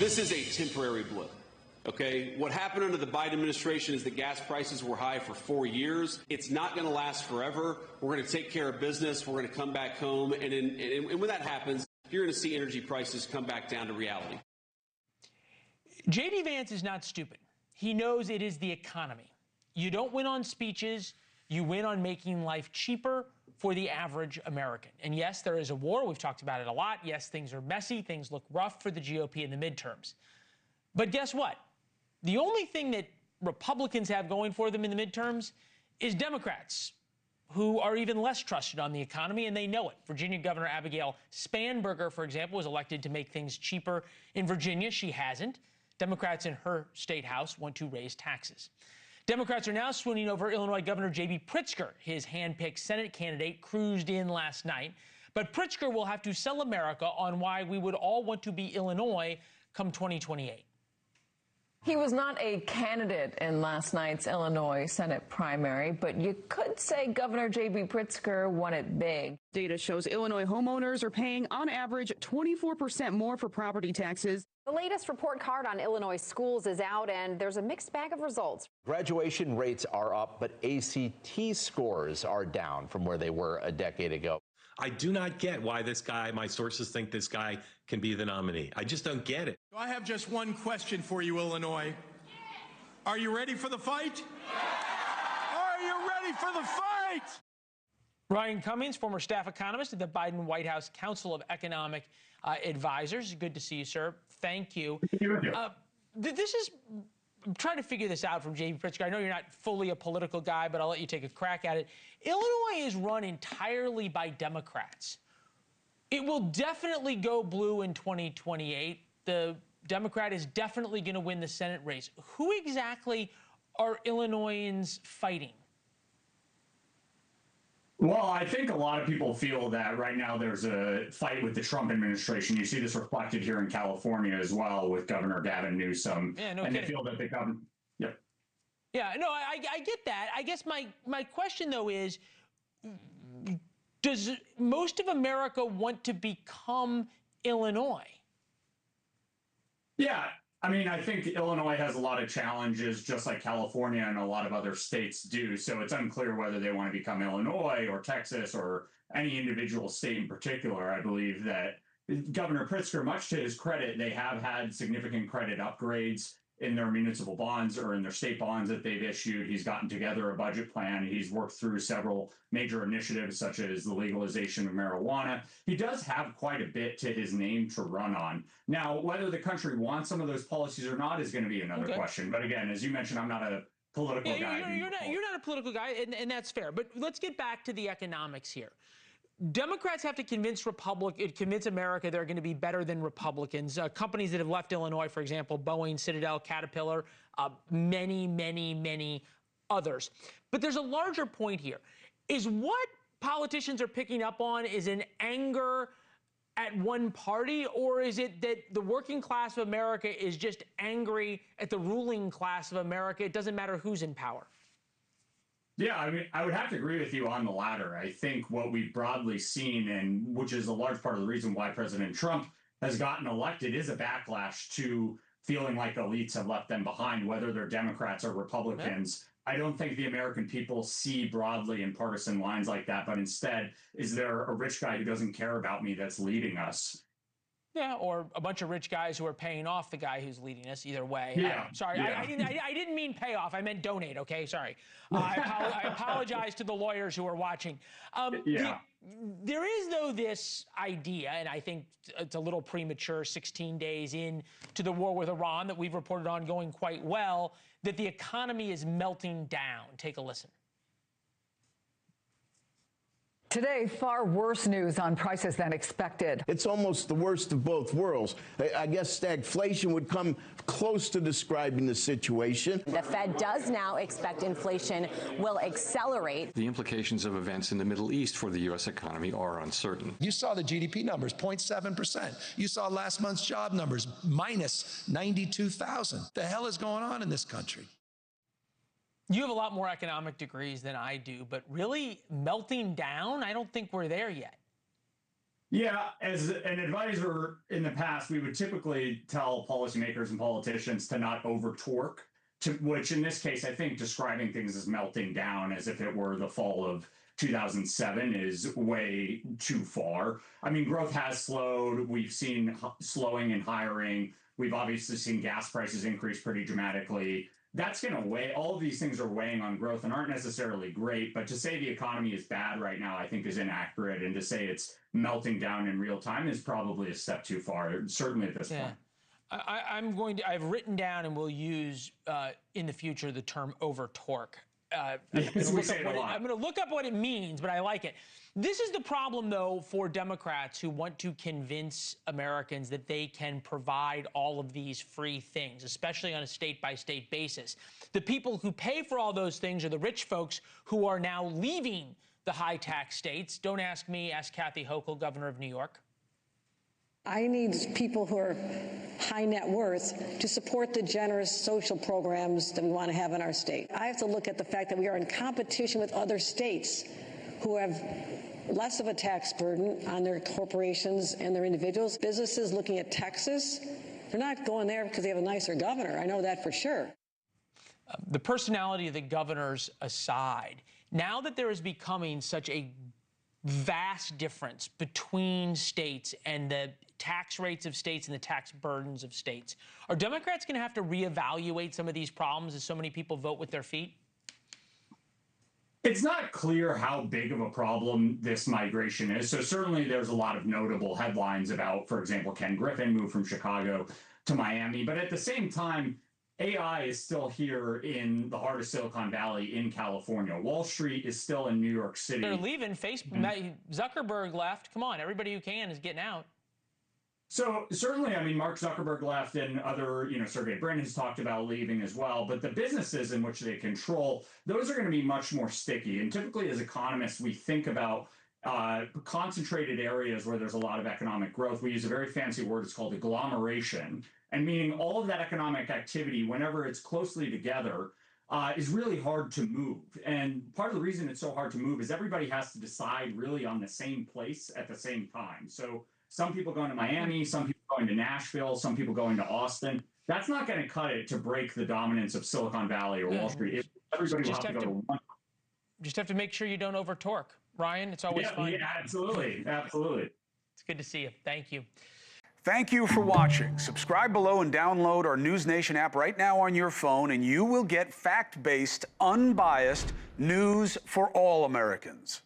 This is a temporary blip. Okay, what happened under the Biden administration is the gas prices were high for 4 years. It's not going to last forever. We're going to take care of business. We're going to come back home. And when that happens, you're going to see energy prices come back down to reality. J.D. Vance is not stupid. He knows it is the economy. You don't win on speeches. You win on making life cheaper for the average American. And yes, there is a war. We've talked about it a lot. Yes, things are messy. Things look rough for the GOP in the midterms. But guess what? The only thing that Republicans have going for them in the midterms is Democrats, who are even less trusted on the economy, and they know it. Virginia Governor Abigail Spanberger, for example, was elected to make things cheaper in Virginia. She hasn't. Democrats in her state house want to raise taxes. Democrats are now swooning over Illinois Governor J.B. Pritzkar. His hand-picked Senate candidate cruised in last night. But Pritzkar will have to sell America on why we would all want to be Illinois come 2028. He was not a candidate in last night's Illinois Senate primary, but you could say Governor J.B. Pritzkar won it big. Data shows Illinois homeowners are paying, on average, 24% more for property taxes. The latest report card on Illinois schools is out, and there's a mixed bag of results. Graduation rates are up, but ACT scores are down from where they were a decade ago. I do not get why this guy, my sources think this guy can be the nominee. I just don't get it. I have just one question for you, Illinois. Are you ready for the fight? Are you ready for the fight? Ryan Cummings, former staff economist at the Biden White House Council of Economic Advisors. Good to see you, sir. Thank you. I'm trying to figure this out from J.B. Pritzkar. I know you're not fully a political guy, but I'll let you take a crack at it. Illinois is run entirely by Democrats. It will definitely go blue in 2028. The Democrat is definitely going to win the Senate race. Who exactly are Illinoisans fighting? Well, I think a lot of people feel that right now there's a fight with the Trump administration. You see this reflected here in California as well with Governor Gavin Newsom. Yeah, no and kidding. They feel that the government. Yep. Yeah, no, I get that. I guess my question, though, is does most of America want to become Illinois? Yeah. I mean, I think Illinois has a lot of challenges, just like California and a lot of other states do. So it's unclear whether they want to become Illinois or Texas or any individual state in particular. I believe that Governor Pritzkar, much to his credit, they have had significant credit upgrades in their municipal bonds or in their state bonds that they've issued. He's gotten together a budget plan. He's worked through several major initiatives, such as the legalization of marijuana. He does have quite a bit to his name to run on. Now, whether the country wants some of those policies or not is going to be another question. But again, as you mentioned, I'm not a political guy. You're not a political guy, and that's fair. But let's get back to the economics here. Democrats have to convince America they're going to be better than Republicans. Companies that have left Illinois, for example, Boeing, Citadel, Caterpillar, many others. But there's a larger point here. Is what politicians are picking up on is an anger at one party, or is it that the working class of America is just angry at the ruling class of America? It doesn't matter who's in power. Yeah, I mean, I would have to agree with you on the latter. I think what we've broadly seen, and which is a large part of the reason why President Trump has gotten elected, is a backlash to feeling like elites have left them behind, whether they're Democrats or Republicans. I don't think the American people see broadly in partisan lines like that, but instead, is there a rich guy who doesn't care about me that's leading us? Yeah, or a bunch of rich guys who are paying off the guy who's leading us. Either way. Yeah. Sorry, yeah. I didn't mean pay off. I meant donate. Okay, sorry. I apologize to the lawyers who are watching. There is, though, this idea, and I think it's a little premature, 16 days into the war with Iran that we've reported on going quite well, that the economy is melting down. Take a listen. Today, far worse news on prices than expected. It's almost the worst of both worlds. I guess stagflation would come close to describing the situation. The Fed does now expect inflation will accelerate. The implications of events in the Middle East for the U.S. economy are uncertain. You saw the GDP numbers, 0.7%. You saw last month's job numbers, minus 92,000. The hell is going on in this country? You have a lot more economic degrees than I do, but really melting down, I don't think we're there yet. Yeah, as an advisor in the past, we would typically tell policymakers and politicians to not over torque, which in this case, I think describing things as melting down as if it were the fall of 2007 is way too far. I mean, growth has slowed. We've seen slowing in hiring. We've obviously seen gas prices increase pretty dramatically. That's going to weigh. All of these things are weighing on growth and aren't necessarily great. But to say the economy is bad right now, I think is inaccurate. And to say it's melting down in real time is probably a step too far, certainly at this point. I've written down and will use in the future the term over torque. I'm going to look up what it means, but I like it. This is the problem, though, for Democrats who want to convince Americans that they can provide all of these free things, especially on a state-by-state basis. The people who pay for all those things are the rich folks who are now leaving the high-tax states. Don't ask me, ask Kathy Hochul, governor of New York. I need people who are high net worth to support the generous social programs that we want to have in our state. I have to look at the fact that we are in competition with other states who have less of a tax burden on their corporations and their individuals. Businesses looking at Texas, they're not going there because they have a nicer governor. I know that for sure. The personality of the governors aside, now that there is becoming such a vast difference between states and the tax rates of states and the tax burdens of states, are Democrats going to have to reevaluate some of these problems as so many people vote with their feet? It's not clear how big of a problem this migration is. So certainly there's a lot of notable headlines about, for example, Ken Griffin moved from Chicago to Miami. But at the same time, AI is still here in the heart of Silicon Valley in California. Wall Street is still in New York City. They're leaving. Facebook, Zuckerberg left. Come on, everybody who can is getting out. So certainly, I mean, Mark Zuckerberg left and other, Sergey Brin has talked about leaving as well. But the businesses in which they control, those are going to be much more sticky. And typically as economists, we think about concentrated areas where there's a lot of economic growth. We use a very fancy word. It's called agglomeration. And meaning all of that economic activity, whenever it's closely together, is really hard to move. And part of the reason it's so hard to move is everybody has to decide really on the same place at the same time. So some people going to Miami, some people going to Nashville, some people going to Austin. That's not going to cut it to break the dominance of Silicon Valley or Wall Street. Everybody will have to go to one. Just have to make sure you don't over torque. Ryan, it's always fun. Yeah, absolutely. Absolutely. It's good to see you. Thank you. Thank you for watching. Subscribe below and download our NewsNation app right now on your phone, and you will get fact-based, unbiased news for all Americans.